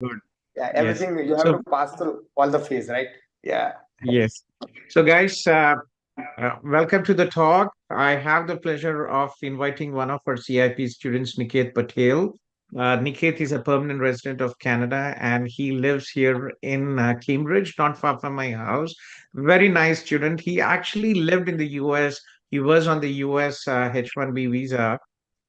Good. Yeah, Yes. everything you have So, to pass through all the phase, right? Yeah. yes. So, guys, welcome to the talk. I have the pleasure of inviting one of our CIP students, Niket Patel. Niket is a permanent resident of Canada and he lives here in Cambridge, not far from my house. Very nice student. He actually lived in the US. He was on the US H-1B visa,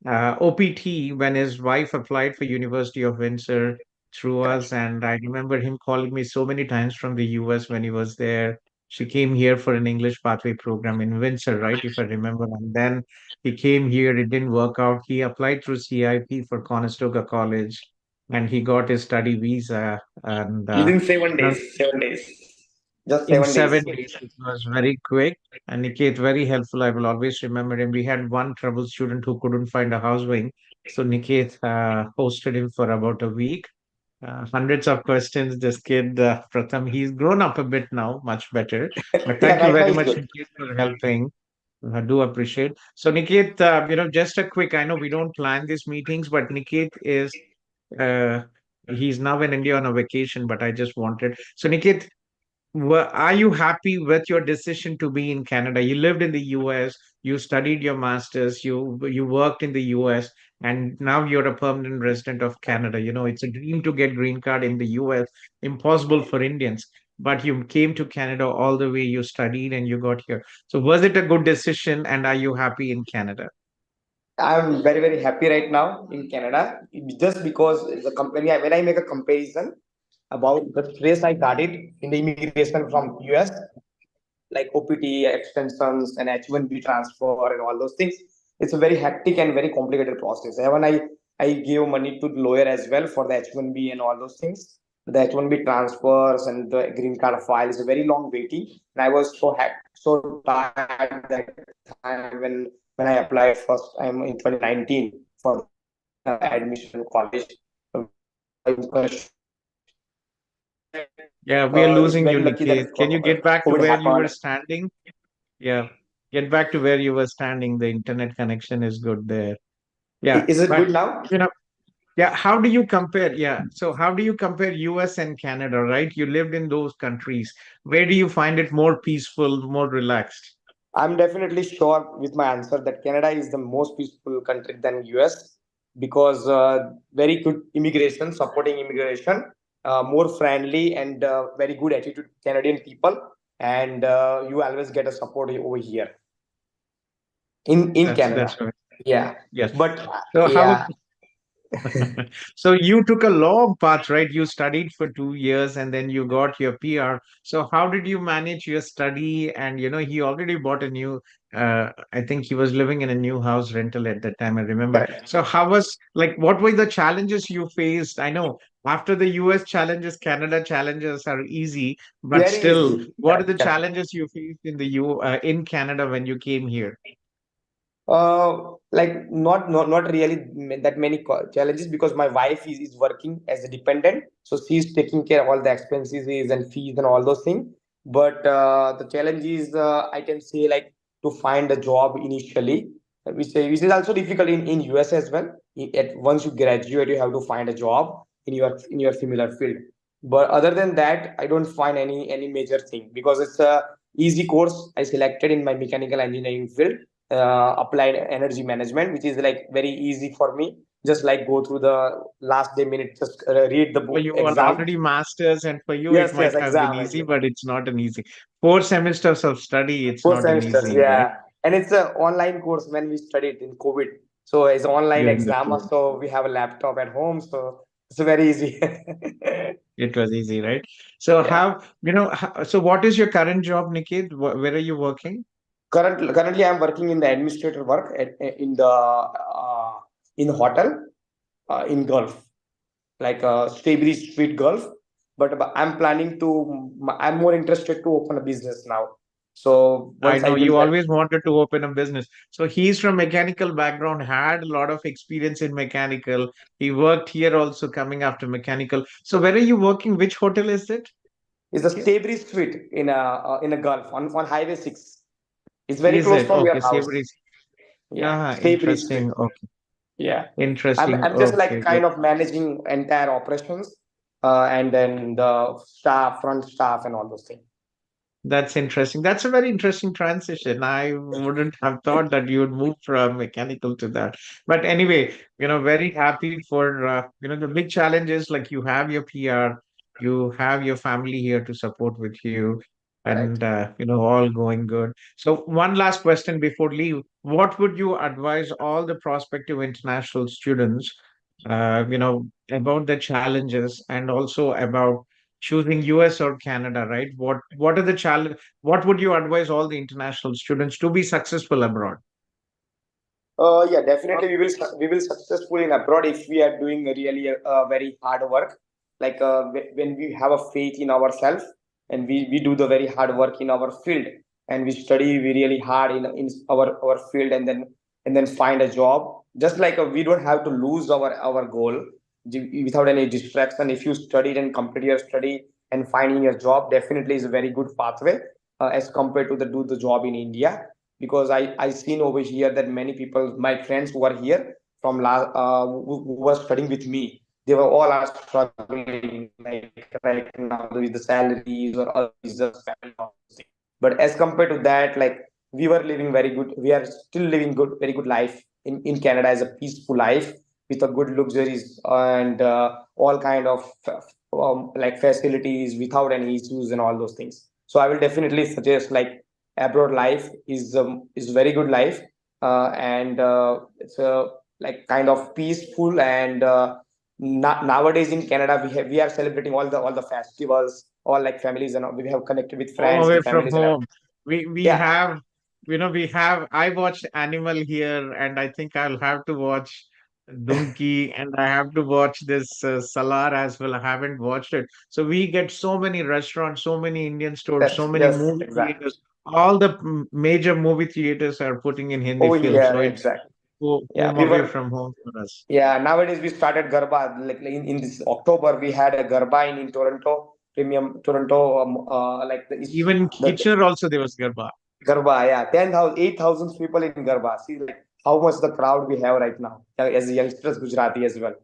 OPT, when his wife applied for University of Windsor through us. And I remember him calling me so many times from the US when he was there. She came here for an English pathway program in Windsor, right? If I remember. And then he came here, it didn't work out. He applied through CIP for Conestoga College and he got his study visa. And Within 7 days, 7 days, just in 7 days. 7 days, it was very quick. And Niket, very helpful. I will always remember him. We had one trouble student who couldn't find a housing. So Niket hosted him for about a week. Hundreds of questions. This kid, Pratham, he's grown up a bit now, much better. But Yeah, thank you right now very it's much, good. Niket, for helping. I do appreciate. So, Niket, just a quick, I know we don't plan these meetings, but Niket is, uh, he's now in India on a vacation, but I just wanted. So, Niket, are you happy with your decision to be in Canada? You lived in the US, you studied your masters, you worked in the US, and now you're a permanent resident of Canada. You know, it's a dream to get green card in the US, impossible for Indians. But you came to Canada all the way, you studied and you got here. So was it a good decision and are you happy in Canada? I'm very, very happy right now in Canada just because the company, when I make a comparison about the stress I got it in the immigration from US, like OPT, extensions, and H1B transfer, and all those things. It's a very hectic and very complicated process. Even I gave money to the lawyer as well for the H1B and all those things. The H1B transfers and the green card file is a very long waiting. And I was so tired that time when I applied first time in 2019 for the admission in college. Yeah, we are It's very losing you, lucky that Niket. Can you get back COVID to where you happened. were standing? Yeah, get back to where you were standing. The internet connection is good there. Yeah, Is it good but now? you know, yeah, how do you compare? Yeah, so how do you compare US and Canada, right? You lived in those countries. Where do you find it more peaceful, more relaxed? I'm definitely sure with my answer that Canada is the most peaceful country than US because very good immigration, supporting immigration, more friendly and very good attitude Canadian people, and you always get a support over here in Canada. That's right. Yeah, Yes. but So how yeah, So you took a long path, right? You studied for 2 years and then you got your PR. So how did you manage your study? And he already bought a new, I think he was living in a new house rental at that time, I remember. correct. So how was, like, what were the challenges you faced? I know after the US challenges, Canada challenges are easy, but Very still, easy. what are the Correct, correct. challenges you faced in Canada when you came here? Like not really that many challenges because my wife is working as a dependent, so she's taking care of all the expenses and fees and all those things. But the challenge is, I can say, like to find a job initially, which is also difficult in US as well. At once you graduate, you have to find a job in your similar field. But other than that, I don't find any major thing because it's a easy course I selected in my mechanical engineering field, applied energy management, which is like very easy for me. Just like go through the last day minute, just read the For book you all exam. already masters, and for you it Yes, yes, might have been exam, easy, exam. but it's not an easy. 4 semesters of study, it's Four not an semesters, easy, right? yeah. And it's an online course when we studied in COVID. So it's online During the exam. COVID, So we have a laptop at home. So it's very easy. it was easy, right? So Yeah. so what is your current job, Niket? Where are you working? Currently, I'm working in the administrator work in the in hotel in Gulf, like Strawberry Street Gulf. But I'm planning to. I'm more interested to open a business now. So I once I know will you get. always wanted to open a business. So he's from mechanical background, had a lot of experience in mechanical. He worked here also coming after mechanical. So where are you working? Which hotel is it, It's a Niket? Strawberry Street in a Gulf on Highway 6. It's very Is close it? from Okay, your house. Savory. Yeah, Ah, Strawberry Street. interesting. Okay. Yeah, I'm Interesting. I'm just like Okay, good. kind of managing entire operations. and then the staff, front staff, and all those things. That's interesting. That's a very interesting transition. I wouldn't have thought that you would move from mechanical to that. But anyway, very happy for, the big challenges like you have your PR, you have your family here to support with you, Right. and, all going good. So, one last question before leave. What would you advise all the prospective international students, about the challenges and also about choosing US or Canada, right? What are the challenge? What would you advise all the international students to be successful abroad? Yeah, definitely we will successful in abroad if we are doing a really very hard work. Like when we have a faith in ourselves and we do the very hard work in our field and we study we really hard in our field and then find a job. Just like we don't have to lose our goal without any distraction. If you studied and complete your study and finding your job, definitely is a very good pathway as compared to the do the job in India, because I seen over here that many people, my friends who are here from who were studying with me, they were all are struggling like right now with the salaries or other reasons, family and all those things. But as compared to that, like we were living very good, we are still living good, very good life in Canada as a peaceful life with a good luxuries and all kind of like facilities without any issues and all those things. So I will definitely suggest like abroad life is very good life, and it's like kind of peaceful and nowadays in Canada we are celebrating all the festivals, all like families, and we have connected with All friends the and way from families and home. We yeah. have, we have. I watched Animal here, and I think I'll have to watch Dunki, and I have to watch this Salar as well. I haven't watched it. So we get so many restaurants, so many Indian stores, so That's many yes, movie exactly. theaters. All the major movie theaters are putting in Hindi Oh films. yeah, So it's exactly. Yeah, home we away were. from home for us. Yeah, nowadays we started Garba. Like in this October, we had a Garba in Toronto, premium Toronto. Like Even the Kitchener also there was Garba. Garba, yeah, 10,000, 8,000 people in Garba. See, like how much the crowd we have right now as youngsters, Gujarati as well.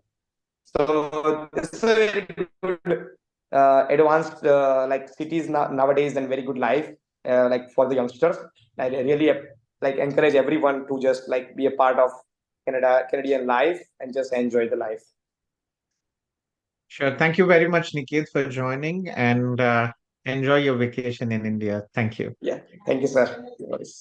So this is a very good, advanced like cities nowadays and very good life like for the youngsters. I really like encourage everyone to just like be a part of Canadian life and just enjoy the life. Sure. Thank you very much, Niket, for joining and enjoy your vacation in India. Thank you. Yeah, thank you, sir. No worries.